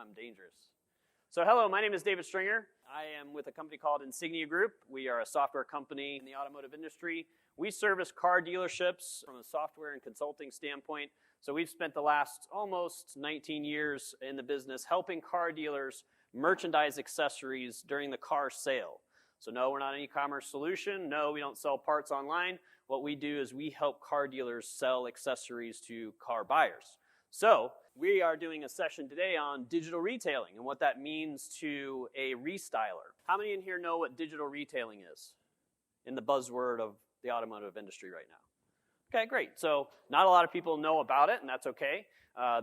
I'm dangerous. So hello, my name is David Stringer. I am with a company called Insignia Group. We are a software company in the automotive industry. We service car dealerships from a software and consulting standpoint. So we've spent the last almost 19 years in the business helping car dealers merchandise accessories during the car sale. So no, we're not an e-commerce solution. No, we don't sell parts online. What we do is we help car dealers sell accessories to car buyers. So we are doing a session today on digital retailing and what that means to a restyler. How many in here know what digital retailing is in the buzzword of the automotive industry right now? Okay, great. So not a lot of people know about it, and that's okay.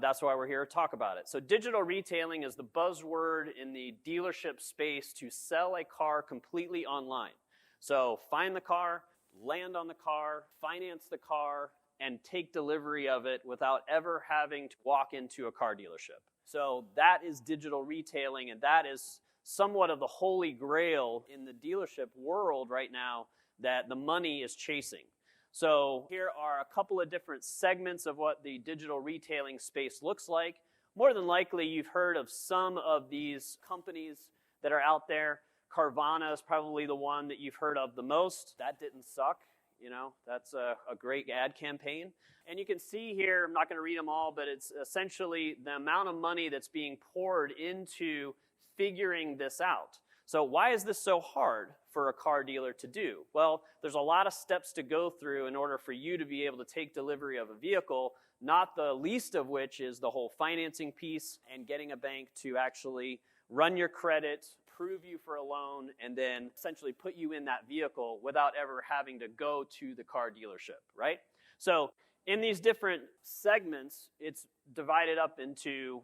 That's why we're here to talk about it. So digital retailing is the buzzword in the dealership space to sell a car completely online. So find the car, land on the car, finance the car, and take delivery of it without ever having to walk into a car dealership. So that is digital retailing, and that is somewhat of the holy grail in the dealership world right now that the money is chasing. So here are a couple of different segments of what the digital retailing space looks like. More than likely, you've heard of some of these companies that are out there. Carvana is probably the one that you've heard of the most. That didn't suck. You know, that's a great ad campaign. And you can see here, I'm not going to read them all, but it's essentially the amount of money that's being poured into figuring this out. So why is this so hard for a car dealer to do? Well, there's a lot of steps to go through in order for you to be able to take delivery of a vehicle, not the least of which is the whole financing piece and getting a bank to actually run your credit, approve you for a loan, and then essentially put you in that vehicle without ever having to go to the car dealership, right? So in these different segments, it's divided up into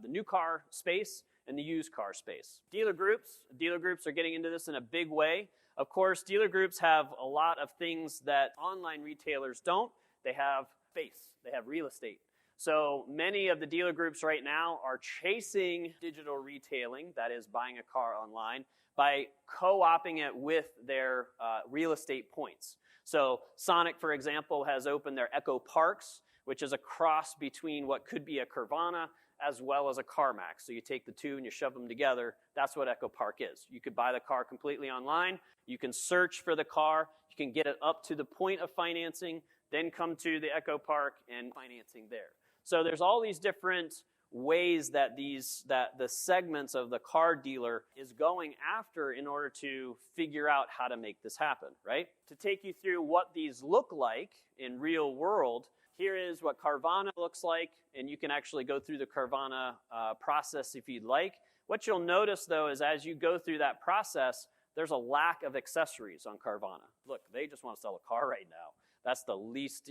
the new car space and the used car space. Dealer groups are getting into this in a big way. Of course, dealer groups have a lot of things that online retailers don't. They have space, they have real estate. So many of the dealer groups right now are chasing digital retailing, that is buying a car online, by co-opting it with their real estate points. So Sonic, for example, has opened their Echo Parks, which is a cross between what could be a Carvana as well as a CarMax. So you take the two and you shove them together. That's what Echo Park is. You could buy the car completely online. You can search for the car. You can get it up to the point of financing, then come to the Echo Park and financing there. So there's all these different ways that the segments of the car dealer is going after in order to figure out how to make this happen, right? To take you through what these look like in real world, here is what Carvana looks like, and you can actually go through the Carvana process if you'd like. What you'll notice, though, is as you go through that process, there's a lack of accessories on Carvana. Look, they just want to sell a car right now. That's the least,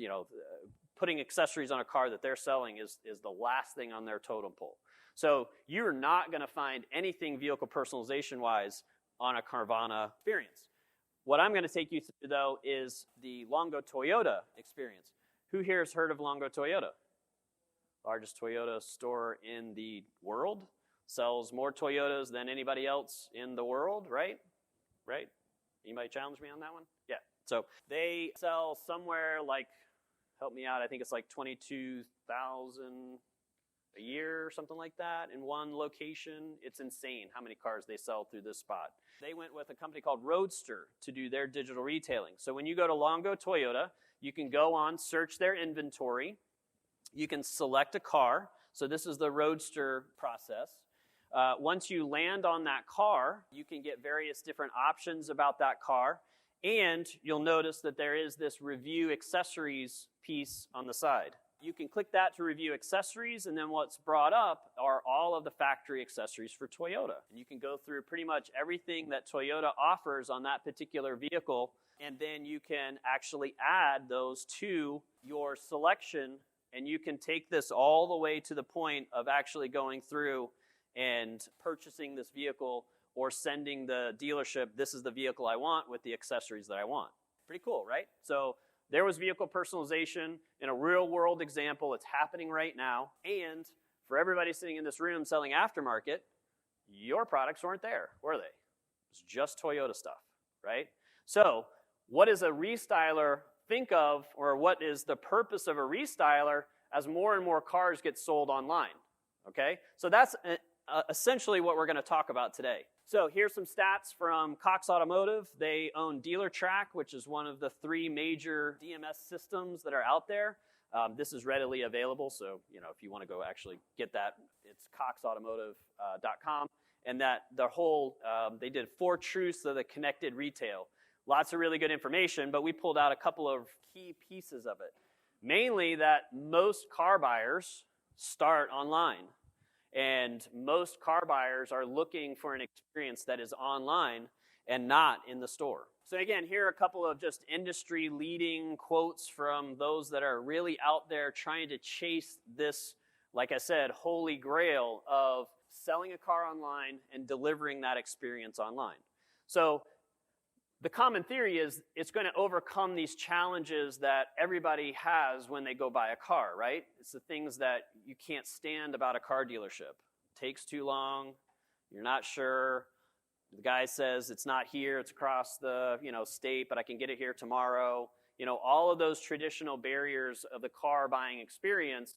putting accessories on a car that they're selling is the last thing on their totem pole. So you're not going to find anything vehicle personalization-wise on a Carvana experience. What I'm going to take you through, though, is the Longo Toyota experience. Who here has heard of Longo Toyota? Largest Toyota store in the world. Sells more Toyotas than anybody else in the world, right? Right? Anybody challenge me on that one? Yeah. So they sell somewhere like, help me out, I think it's like 22,000 a year or something like that in one location. It's insane how many cars they sell through this spot. They went with a company called Roadster to do their digital retailing. So when you go to Longo Toyota, you can go on, search their inventory. You can select a car. So this is the Roadster process. Once you land on that car, you can get various different options about that car. And you'll notice that there is this review accessories piece on the side. You can click that to review accessories, and then what's brought up are all of the factory accessories for Toyota. And you can go through pretty much everything that Toyota offers on that particular vehicle, and then you can actually add those to your selection, and you can take this all the way to the point of actually going through and purchasing this vehicle or sending the dealership, this is the vehicle I want with the accessories that I want. Pretty cool, right? So there was vehicle personalization in a real world example. It's happening right now. And for everybody sitting in this room selling aftermarket, your products weren't there, were they? It's just Toyota stuff, right? So what does a restyler think of, or what is the purpose of a restyler as more and more cars get sold online? okay? So that's essentially what we're going to talk about today. So here's some stats from Cox Automotive. They own DealerTrack, which is one of the 3 major DMS systems that are out there. This is readily available, so if you want to go actually get that, it's coxautomotive.com. And that the whole, they did 4 truths of the connected retail. Lots of really good information, but we pulled out a couple of key pieces of it. Mainly that most car buyers start online. And most car buyers are looking for an experience that is online and not in the store. So again, here are a couple of just industry-leading quotes from those that are really out there trying to chase this, like I said, holy grail of selling a car online and delivering that experience online. So the common theory is it's going to overcome these challenges that everybody has when they go buy a car, right? It's the things that you can't stand about a car dealership. It takes too long. You're not sure. The guy says it's not here. It's across the state, but I can get it here tomorrow. All of those traditional barriers of the car buying experience,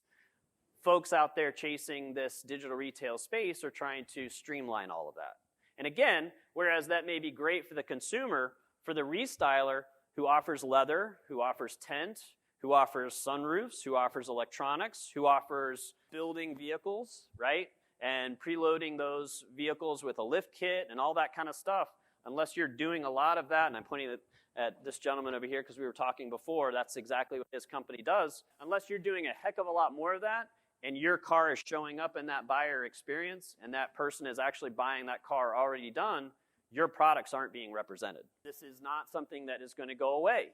folks out there chasing this digital retail space are trying to streamline all of that. And again, whereas that may be great for the consumer, for the restyler who offers leather, who offers tint, who offers sunroofs, who offers electronics, who offers building vehicles, right? And preloading those vehicles with a lift kit and all that kind of stuff, unless you're doing a lot of that, and I'm pointing at this gentleman over here because we were talking before, that's exactly what his company does. Unless you're doing a heck of a lot more of that, and your car is showing up in that buyer experience, and that person is actually buying that car already done, your products aren't being represented. This is not something that is going to go away.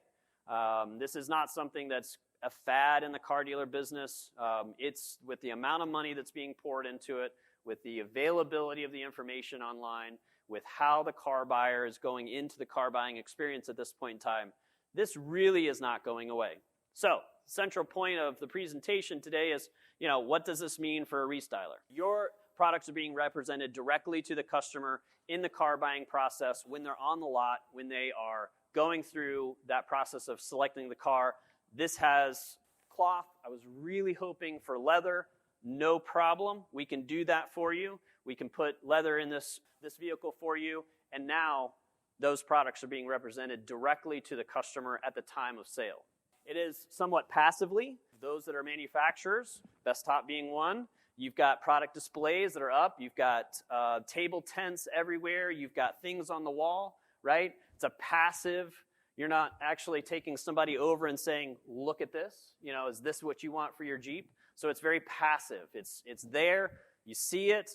This is not something that's a fad in the car dealer business. It's with the amount of money that's being poured into it, with the availability of the information online, with how the car buyer is going into the car buying experience at this point in time, this really is not going away. So, central point of the presentation today is, what does this mean for a restyler? Your products are being represented directly to the customer in the car buying process when they're on the lot, when they are going through that process of selecting the car. This has cloth. I was really hoping for leather. No problem. We can do that for you. We can put leather in this vehicle for you. And now those products are being represented directly to the customer at the time of sale. It is somewhat passively. Those that are manufacturers, Best Top being one, you've got product displays that are up. You've got table tents everywhere. You've got things on the wall, right? It's a passive. You're not actually taking somebody over and saying, look at this. Is this what you want for your Jeep? So it's very passive. It's there. You see it.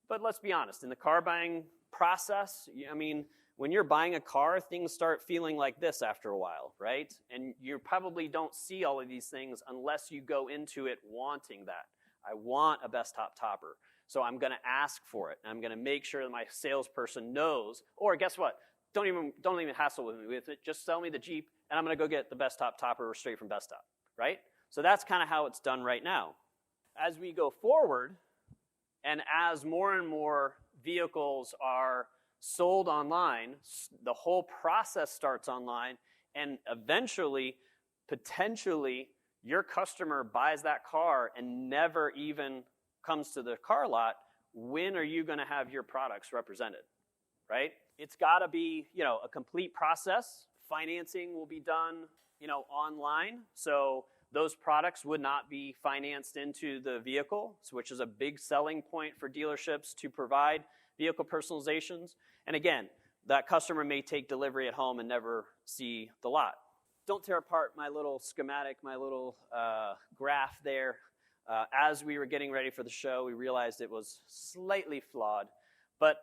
But let's be honest. In the car buying process, when you're buying a car, things start feeling like this after a while, right? And you probably don't see all of these things unless you go into it wanting that. I want a Best Top topper, so I'm going to ask for it. And I'm going to make sure that my salesperson knows. Or guess what? Don't even hassle with me with it. Just sell me the Jeep, and I'm going to go get the Best Top topper straight from Best Top, right? So that's kind of how it's done right now. As we go forward, and as more and more vehicles are sold online, the whole process starts online, and eventually, potentially, your customer buys that car and never even comes to the car lot. When are you going to have your products represented, right? It's got to be, a complete process. Financing will be done, online. So those products would not be financed into the vehicle, which is a big selling point for dealerships to provide vehicle personalizations. And again, that customer may take delivery at home and never see the lot. Don't tear apart my little schematic, my little graph there. As we were getting ready for the show, we realized it was slightly flawed, but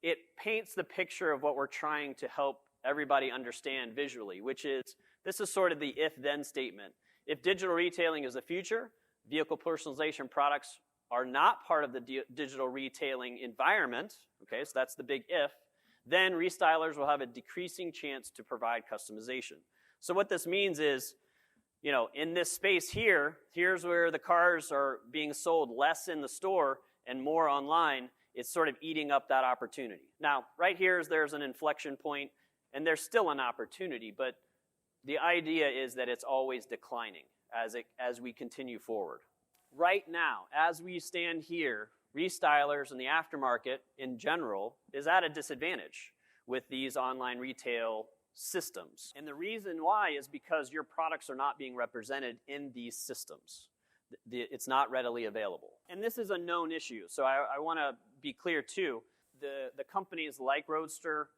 it paints the picture of what we're trying to help everybody understand visually, which is, this is sort of the if-then statement. If digital retailing is the future, vehicle personalization products are not part of the digital retailing environment, okay, so that's the big if, then restylers will have a decreasing chance to provide customization. So what this means is, in this space here, here's where the cars are being sold less in the store and more online. It's sort of eating up that opportunity. Now, right here, there's an inflection point, and there's still an opportunity, but the idea is that it's always declining as we continue forward. right now, as we stand here, Restylers and the aftermarket in general is at a disadvantage with these online retail systems. And the reason why is because your products are not being represented in these systems. It's not readily available. And this is a known issue, so I want to be clear too. The companies like Roadster,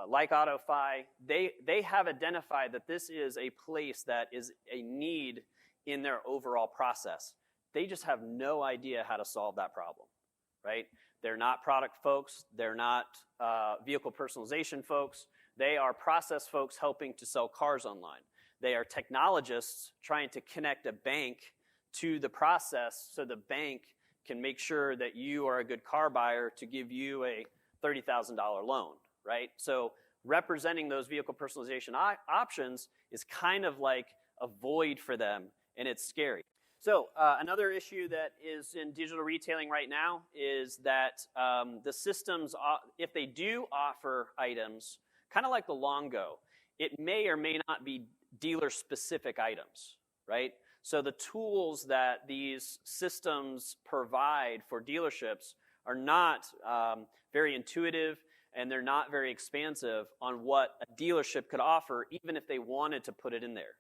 like AutoFi, they have identified that this is a place that is a need in their overall process. They just have no idea how to solve that problem, right? They're not product folks. They're not vehicle personalization folks. They are process folks helping to sell cars online. They are technologists trying to connect a bank to the process so the bank can make sure that you are a good car buyer to give you a $30,000 loan, right? So representing those vehicle personalization options is kind of like a void for them, and it's scary. So another issue that is in digital retailing right now is that the systems, if they do offer items, kind of like the Longo, it may or may not be dealer-specific items, right? So the tools that these systems provide for dealerships are not very intuitive, and they're not very expansive on what a dealership could offer, even if they wanted to put it in there.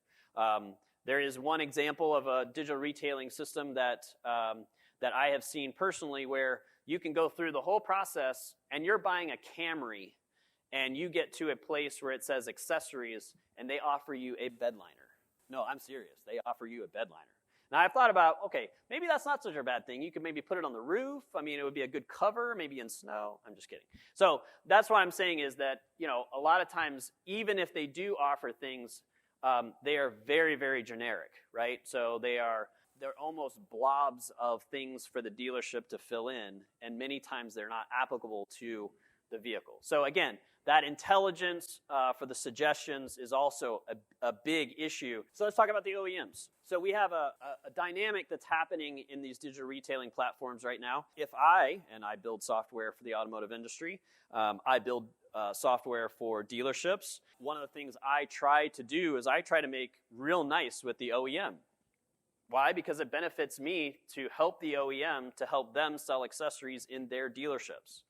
There is one example of a digital retailing system that I have seen personally where you can go through the whole process and you're buying a Camry and you get to a place where it says accessories and they offer you a bed liner. No, I'm serious. They offer you a bed liner. Now, I've thought about, okay, maybe that's not such a bad thing. You could maybe put it on the roof. I mean, it would be a good cover, maybe in snow. I'm just kidding. So that's what I'm saying is that, you know, a lot of times, even if they do offer things, they are very, very generic, right? So they're almost blobs of things for the dealership to fill in, and many times they're not applicable to the vehicle. So again, that intelligence for the suggestions is also a big issue. So let's talk about the OEMs. So we have a dynamic that's happening in these digital retailing platforms right now. If I build software for the automotive industry, I build software for dealerships. One of the things I try to do is I try to make real nice with the OEM. Why? Because it benefits me to help the OEM to help them sell accessories in their dealerships.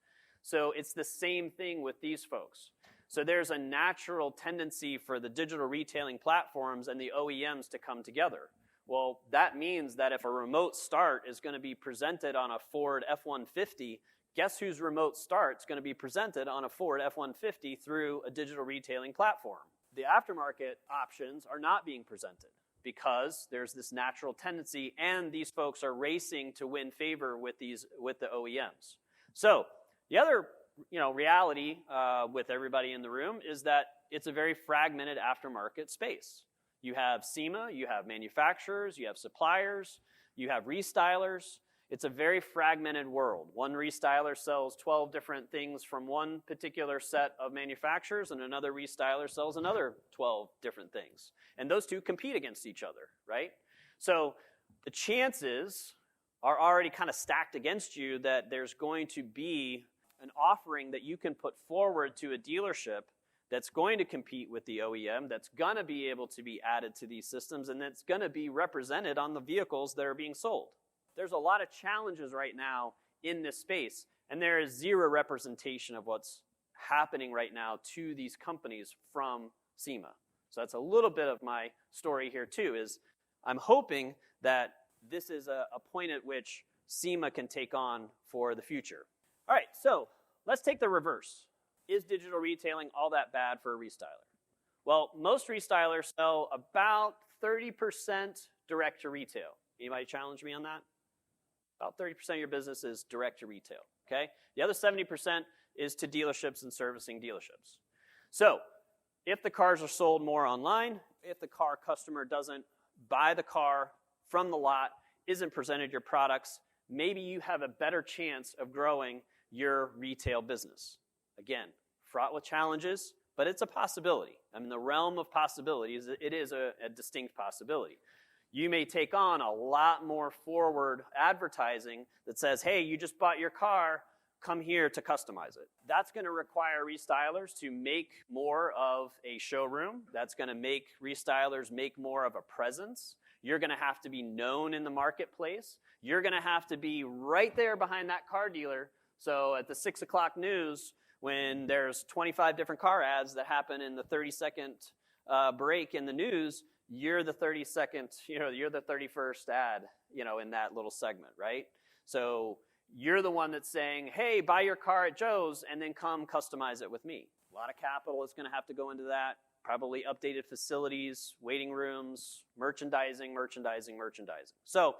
So it's the same thing with these folks. So there's a natural tendency for the digital retailing platforms and the OEMs to come together. Well, that means that if a remote start is going to be presented on a Ford F-150, guess whose remote start is going to be presented on a Ford F-150 through a digital retailing platform? The aftermarket options are not being presented because there's this natural tendency, and these folks are racing to win favor with the OEMs. So the other reality with everybody in the room is that it's a very fragmented aftermarket space. You have SEMA, you have manufacturers, you have suppliers, you have restylers. It's a very fragmented world. One restyler sells 12 different things from one particular set of manufacturers, and another restyler sells another 12 different things. And those two compete against each other, right? So the chances are already kind of stacked against you that there's going to be an offering that you can put forward to a dealership that's going to compete with the OEM, that's going to be able to be added to these systems, and that's going to be represented on the vehicles that are being sold. There's a lot of challenges right now in this space, and there is zero representation of what's happening right now to these companies from SEMA. So that's a little bit of my story here too, is I'm hoping that this is a point at which SEMA can take on for the future. All right, so let's take the reverse. Is digital retailing all that bad for a restyler? Well, most restylers sell about 30% direct to retail. Anybody challenge me on that? About 30% of your business is direct to retail, okay? The other 70% is to dealerships and servicing dealerships. So if the cars are sold more online, if the car customer doesn't buy the car from the lot, isn't presented your products, maybe you have a better chance of growing your retail business. Again, fraught with challenges, but it's a possibility. I mean, the realm of possibilities, it is a distinct possibility. You may take on a lot more forward advertising that says, hey, you just bought your car, come here to customize it. That's going to require restylers to make more of a showroom. That's going to make restylers make more of a presence. You're going to have to be known in the marketplace. You're going to have to be right there behind that car dealer. So at the 6 o'clock news, when there's 25 different car ads that happen in the 30-second break in the news, you're the 32nd, you're the 31st ad, in that little segment, right? So you're the one that's saying, hey, buy your car at Joe's and then come customize it with me. A lot of capital is going to have to go into that. Probably updated facilities, waiting rooms, merchandising. So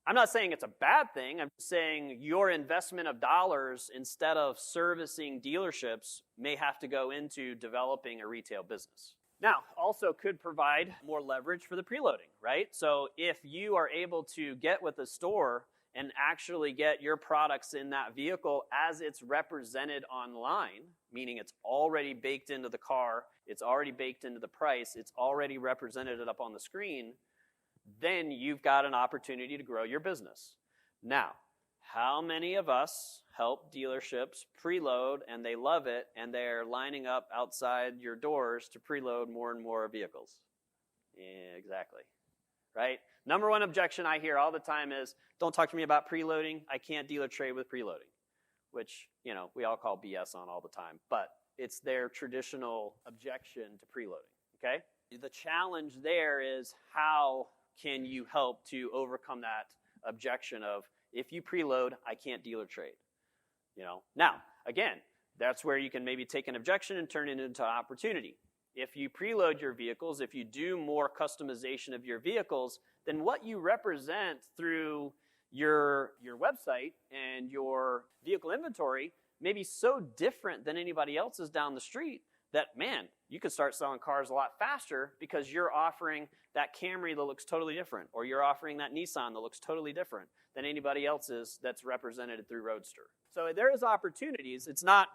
I'm not saying it's a bad thing. I'm saying your investment of dollars, instead of servicing dealerships, may have to go into developing a retail business. Now, also could provide more leverage for the preloading, right? So if you are able to get with a store and actually get your products in that vehicle as it's represented online, meaning it's already baked into the car, it's already baked into the price, it's already represented up on the screen, then you've got an opportunity to grow your business. Now, how many of us help dealerships preload and they love it and they're lining up outside your doors to preload more and more vehicles? Yeah, exactly, right? Number one objection I hear all the time is, don't talk to me about preloading. I can't dealer trade with preloading, which, we all call BS on all the time, but it's their traditional objection to preloading, okay? The challenge there is, how can you help to overcome that objection of, if you preload, I can't dealer trade? Now, again, that's where you can maybe take an objection and turn it into an opportunity. If you preload your vehicles, if you do more customization of your vehicles, then what you represent through your website and your vehicle inventory may be so different than anybody else's down the street that, man, you could start selling cars a lot faster because you're offering that Camry that looks totally different, or you're offering that Nissan that looks totally different than anybody else's that's represented through Roadster. So there is opportunities. It's not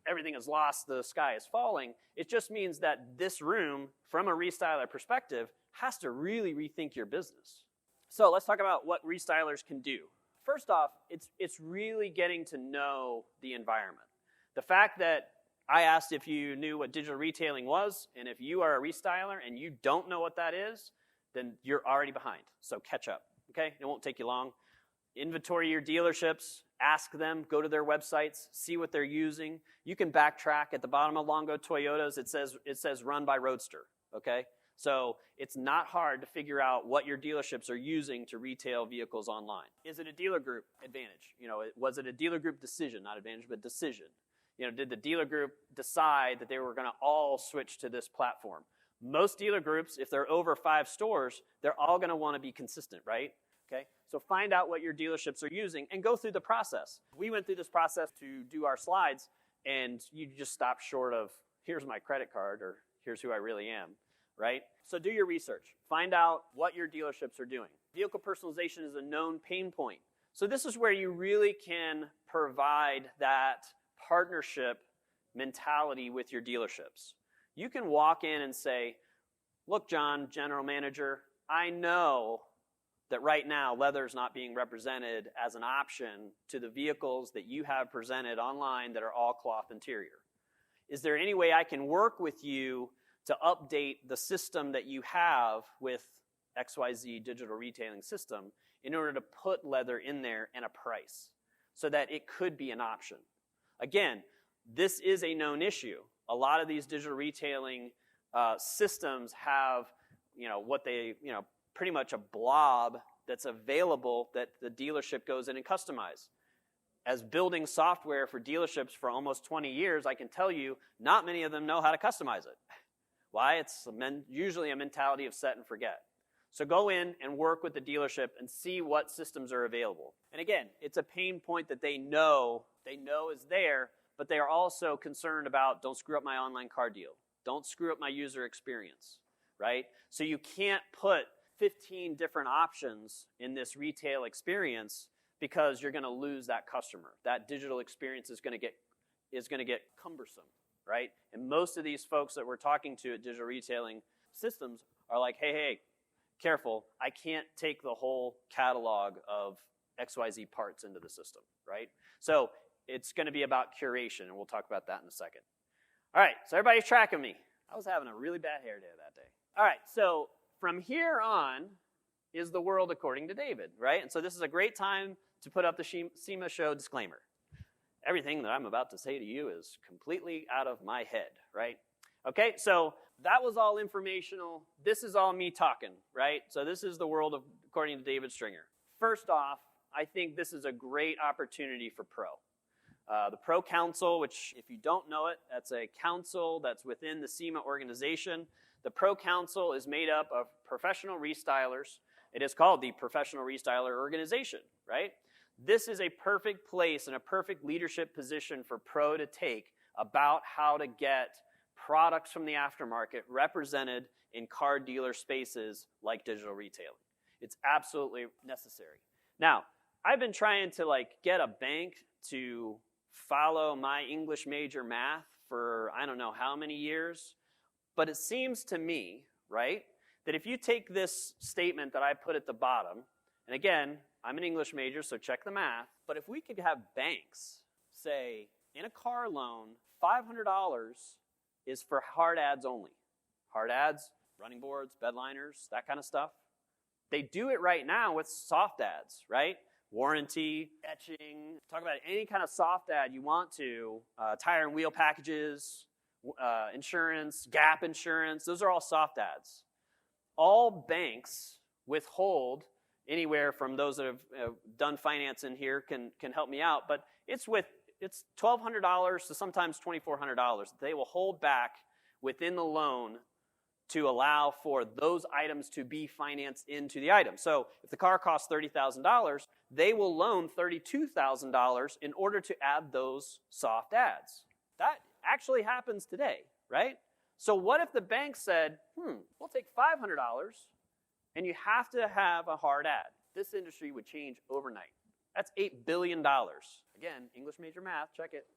everything is lost, the sky is falling. It just means that this room, from a restyler perspective, has to really rethink your business. So let's talk about what restylers can do. First off, it's really getting to know the environment. The fact that I asked if you knew what digital retailing was, and if you are a restyler and you don't know what that is, then you're already behind. So catch up, okay? It won't take you long. Inventory your dealerships, ask them, go to their websites, see what they're using. You can backtrack. At the bottom of Longo Toyotas, it says run by Roadster, okay? So it's not hard to figure out what your dealerships are using to retail vehicles online. Is it a dealer group advantage? Was it a dealer group decision, not advantage, but decision? Did the dealer group decide that they were going to all switch to this platform? Most dealer groups, if they're over 5 stores, they're all going to want to be consistent, right? Okay, so find out what your dealerships are using and go through the process. We went through this process to do our slides, and you just stop short of, here's my credit card, or here's who I really am, right? So do your research. Find out what your dealerships are doing. Vehicle personalization is a known pain point. So this is where you really can provide that partnership mentality with your dealerships. You can walk in and say, look, John, general manager, I know that right now leather is not being represented as an option to the vehicles that you have presented online that are all cloth interior. Is there any way I can work with you to update the system that you have with XYZ digital retailing system in order to put leather in there and a price so that it could be an option? Again, this is a known issue. A lot of these digital retailing systems have, pretty much a blob that's available that the dealership goes in and customizes. As building software for dealerships for almost 20 years, I can tell you not many of them know how to customize it. Why? It's usually a mentality of set and forget. So go in and work with the dealership and see what systems are available. And again, it's a pain point that they know is there, but they are also concerned about, don't screw up my online car deal. Don't screw up my user experience, right? So you can't put 15 different options in this retail experience because you're going to lose that customer. That digital experience is going to get cumbersome, right? And most of these folks that we're talking to at digital retailing systems are like, hey, careful, I can't take the whole catalog of XYZ parts into the system, right? So it's going to be about curation, and we'll talk about that in a second. All right, so everybody's tracking me. I was having a really bad hair day that day. All right, so from here on, is the world according to David, right? And so this is a great time to put up the SEMA show disclaimer. Everything that I'm about to say to you is completely out of my head, right? Okay, so that was all informational. This is all me talking, right? So this is the world according to David Stringer. First off, I think this is a great opportunity for Pro. The Pro Council, which if you don't know it, that's a council that's within the SEMA organization. The Pro Council is made up of professional restylers. It is called the Professional Restyler Organization, right? This is a perfect place and a perfect leadership position for Pro to take about how to get products from the aftermarket represented in car dealer spaces like digital retailing. It's absolutely necessary. Now, I've been trying to get a bank to follow my English major math for I don't know how many years, but it seems to me, right, that if you take this statement that I put at the bottom, and again, I'm an English major, so check the math, but if we could have banks say, in a car loan, $500 is for hard ads only. Hard ads, running boards, bed liners, that kind of stuff. They do it right now with soft ads, right? Warranty, etching, talk about any kind of soft ad you want to, tire and wheel packages, insurance, gap insurance, those are all soft ads. All banks withhold anywhere from those that have done finance in here can help me out, but it's $1,200 to sometimes $2,400 that they will hold back within the loan to allow for those items to be financed into the item. So if the car costs $30,000, they will loan $32,000 in order to add those soft ads. That actually happens today, right? So what if the bank said, we'll take $500 and you have to have a hard ad? This industry would change overnight. That's $8 billion. Again, English major math, check it.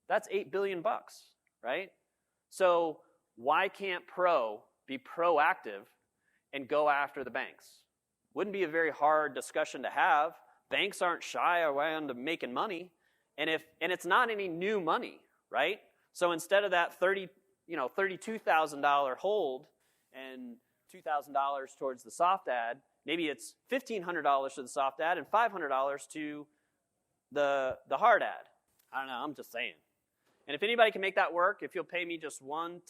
That's $8 billion bucks, right? So why can't Pro be proactive and go after the banks? Wouldn't be a very hard discussion to have. Banks aren't shy around making money, and it's not any new money, right? So instead of that $32,000 hold and $2,000 towards the soft ad, maybe it's $1,500 to the soft ad and $500 to the hard ad. I don't know, I'm just saying. And if anybody can make that work, if you'll pay me just 0.1%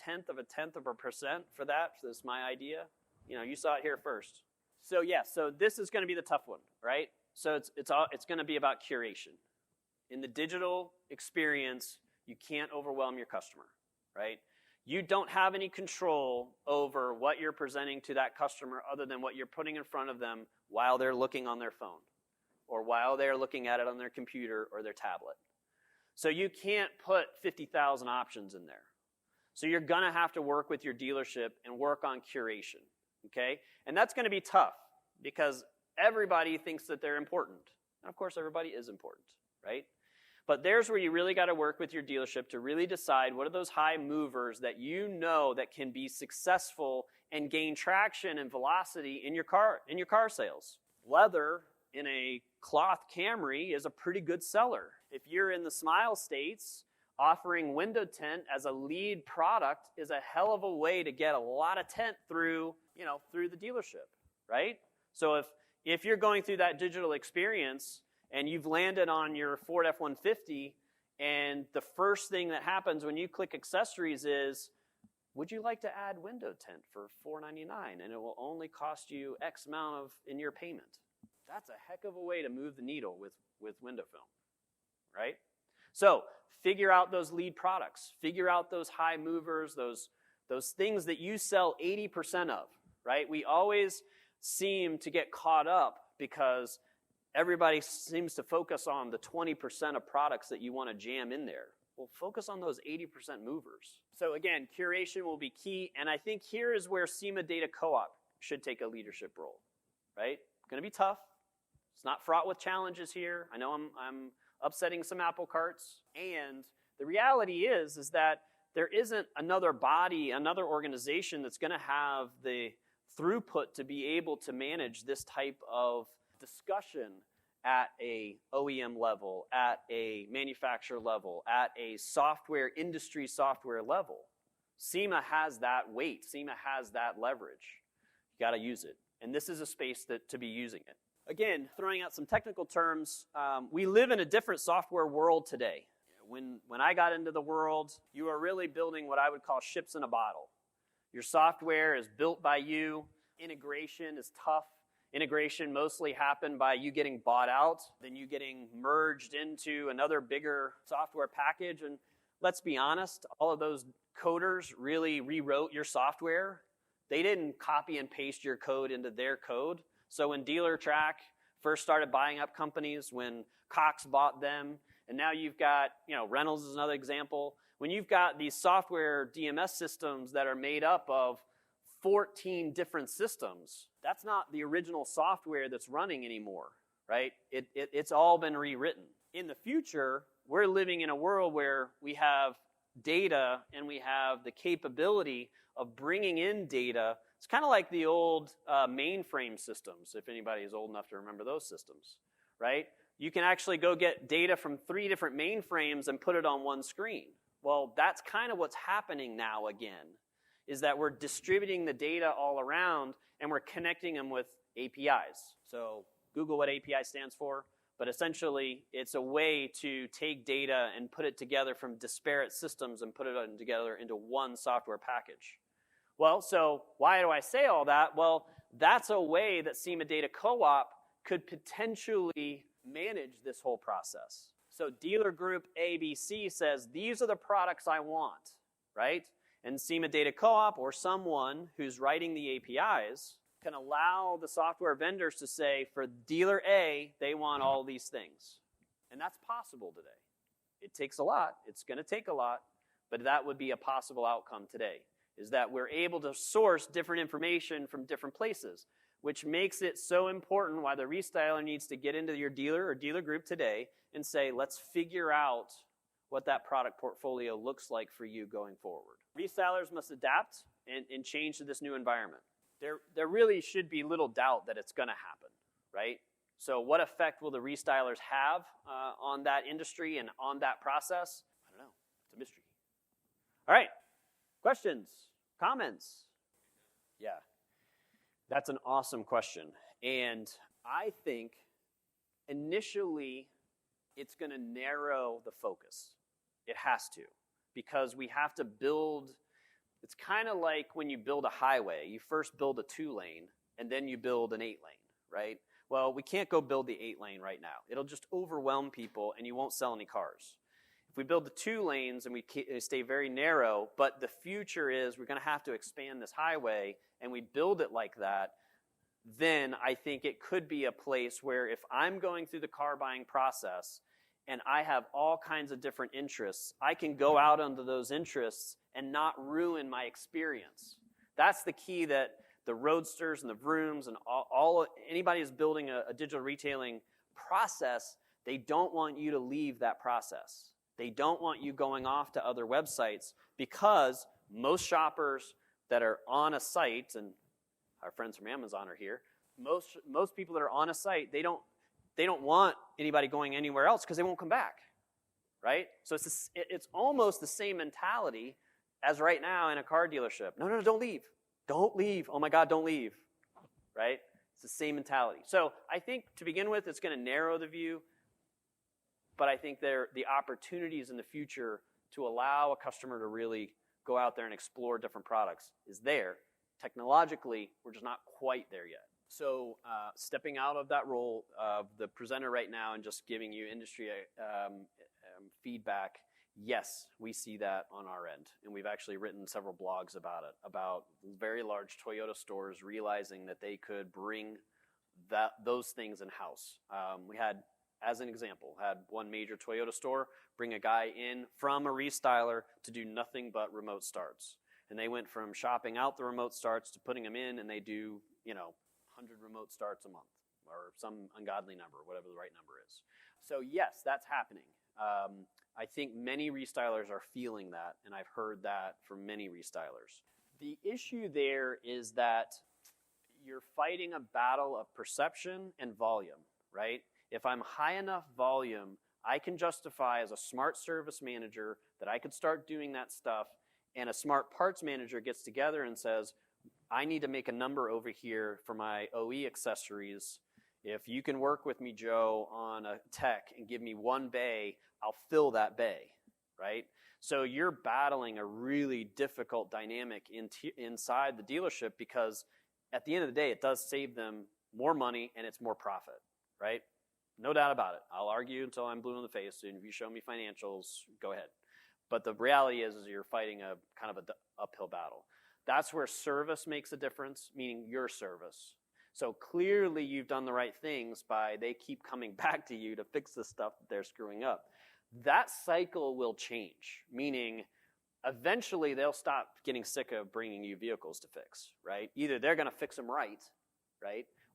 for that, so this is my idea, you saw it here first. So so this is going to be the tough one, right? So it's going to be about curation. In the digital experience, you can't overwhelm your customer, right? You don't have any control over what you're presenting to that customer other than what you're putting in front of them while they're looking on their phone or while they're looking at it on their computer or their tablet. So you can't put 50,000 options in there. So you're going to have to work with your dealership and work on curation, okay? And that's going to be tough because everybody thinks that they're important. And of course, everybody is important, right? But there's where you really got to work with your dealership to really decide what are those high movers that you know that can be successful and gain traction and velocity in your car sales. Leather in a cloth Camry is a pretty good seller. If you're in the Smile States, offering window tint as a lead product is a hell of a way to get a lot of tint through the dealership, right? So if you're going through that digital experience and you've landed on your Ford F-150 and the first thing that happens when you click accessories is, would you like to add window tint for $499 and it will only cost you X amount in your payment? That's a heck of a way to move the needle with window film, right? So figure out those lead products. Figure out those high movers, those things that you sell 80% of, right? We always seem to get caught up because everybody seems to focus on the 20% of products that you want to jam in there. Well, focus on those 80% movers. So again, curation will be key, and I think here is where SEMA Data Co-op should take a leadership role, right? It's going to be tough. It's not fraught with challenges here. I know I'm upsetting some apple carts, and the reality is that there isn't another body, another organization that's going to have the throughput to be able to manage this type of discussion at a OEM level, at a manufacturer level, at a industry software level. SEMA has that weight. SEMA has that leverage. You got to use it. And this is a space to be using it. Again, throwing out some technical terms, we live in a different software world today. When I got into the world, you are really building what I would call ships in a bottle. Your software is built by you. Integration is tough. Integration mostly happened by you getting bought out, then you getting merged into another bigger software package. And let's be honest, all of those coders really rewrote your software. They didn't copy and paste your code into their code. So when DealerTrack first started buying up companies, when Cox bought them, and now you've got, Reynolds is another example. When you've got these software DMS systems that are made up of 14 different systems, that's not the original software that's running anymore, right? It's all been rewritten. In the future, we're living in a world where we have data and we have the capability of bringing in data. It's kind of like the old mainframe systems, if anybody is old enough to remember those systems, right? You can actually go get data from 3 different mainframes and put it on one screen. Well, that's kind of what's happening now again, is that we're distributing the data all around and we're connecting them with APIs. So Google what API stands for, but essentially it's a way to take data and put it together from disparate systems and put it together into one software package. Well, so why do I say all that? Well, that's a way that SEMA Data Co-op could potentially manage this whole process. So dealer group ABC says, these are the products I want, right? And SEMA Data Co-op or someone who's writing the APIs can allow the software vendors to say, for dealer A, they want all these things. And that's possible today. It takes a lot. It's going to take a lot. But that would be a possible outcome today, is that we're able to source different information from different places, which makes it so important why the restyler needs to get into your dealer or dealer group today and say, let's figure out what that product portfolio looks like for you going forward. Restylers must adapt and change to this new environment. There really should be little doubt that it's going to happen, right? So what effect will the restylers have on that industry and on that process? I don't know. It's a mystery. All right. Questions? Comments? Yeah. That's an awesome question. And I think initially it's going to narrow the focus. It has to, because we have to build. It's kind of like when you build a highway. You first build a 2-lane, and then you build an 8-lane, right? Well, we can't go build the 8-lane right now. It'll just overwhelm people, and you won't sell any cars. If we build the 2 lanes and we stay very narrow, but the future is we're going to have to expand this highway, and we build it like that, then I think it could be a place where if I'm going through the car buying process and I have all kinds of different interests, I can go out onto those interests and not ruin my experience. That's the key that the Roadsters and the Vrooms and anybody who's building a digital retailing process, they don't want you to leave that process. They don't want you going off to other websites, because most shoppers that are on a site, and our friends from Amazon are here, most people that are on a site, they don't want anybody going anywhere else because they won't come back, right? So it's almost the same mentality as right now in a car dealership. No, don't leave. Don't leave. Oh my God, don't leave, right? It's the same mentality. So I think to begin with, it's going to narrow the view, but I think the opportunities in the future to allow a customer to really go out there and explore different products is there. Technologically, we're just not quite there yet. So stepping out of that role of the presenter right now and just giving you industry feedback, yes, we see that on our end. And we've actually written several blogs about it, about very large Toyota stores realizing that they could bring those things in-house. We had, as an example, had one major Toyota store bring a guy in from a restyler to do nothing but remote starts. And they went from shopping out the remote starts to putting them in, and they do, 100 remote starts a month, or some ungodly number, whatever the right number is. So yes, that's happening. I think many restylers are feeling that, and I've heard that from many restylers. The issue there is that you're fighting a battle of perception and volume, right? If I'm high enough volume, I can justify as a smart service manager that I could start doing that stuff, and a smart parts manager gets together and says, I need to make a number over here for my OE accessories. If you can work with me, Joe, on a tech and give me one bay, I'll fill that bay, right? So you're battling a really difficult dynamic inside the dealership, because at the end of the day, it does save them more money and it's more profit, right? No doubt about it. I'll argue until I'm blue in the face, and if you show me financials, go ahead. But the reality is you're fighting a kind of an uphill battle. That's where service makes a difference, meaning your service. So clearly you've done the right things by they keep coming back to you to fix the stuff that they're screwing up. That cycle will change, meaning eventually they'll stop getting sick of bringing you vehicles to fix, right? Either they're going to fix them right?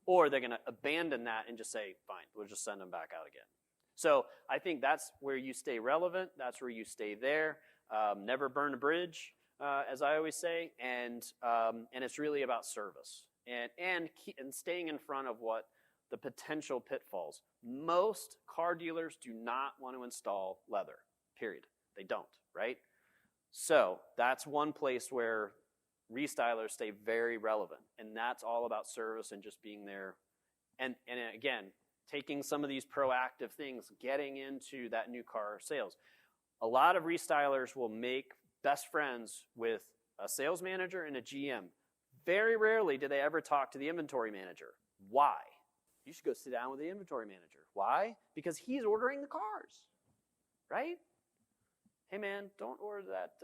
Or they're going to abandon that and just say, fine, we'll just send them back out again. So I think that's where you stay relevant. That's where you stay there. Never burn a bridge, as I always say. And it's really about service and staying in front of what the potential pitfalls. Most car dealers do not want to install leather, period. They don't, right? So that's one place where Restylers stay very relevant, and that's all about service and just being there. And again, taking some of these proactive things, getting into that new car sales. A lot of Restylers will make best friends with a sales manager and a GM. Very rarely do they ever talk to the inventory manager. Why? You should go sit down with the inventory manager. Why? Because he's ordering the cars, right? Hey man, don't order that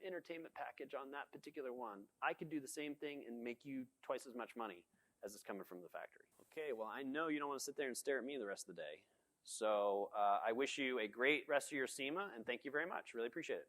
entertainment package on that particular one. I could do the same thing and make you twice as much money as it's coming from the factory. Okay, well, I know you don't want to sit there and stare at me the rest of the day. So I wish you a great rest of your SEMA, and thank you very much. Really appreciate it.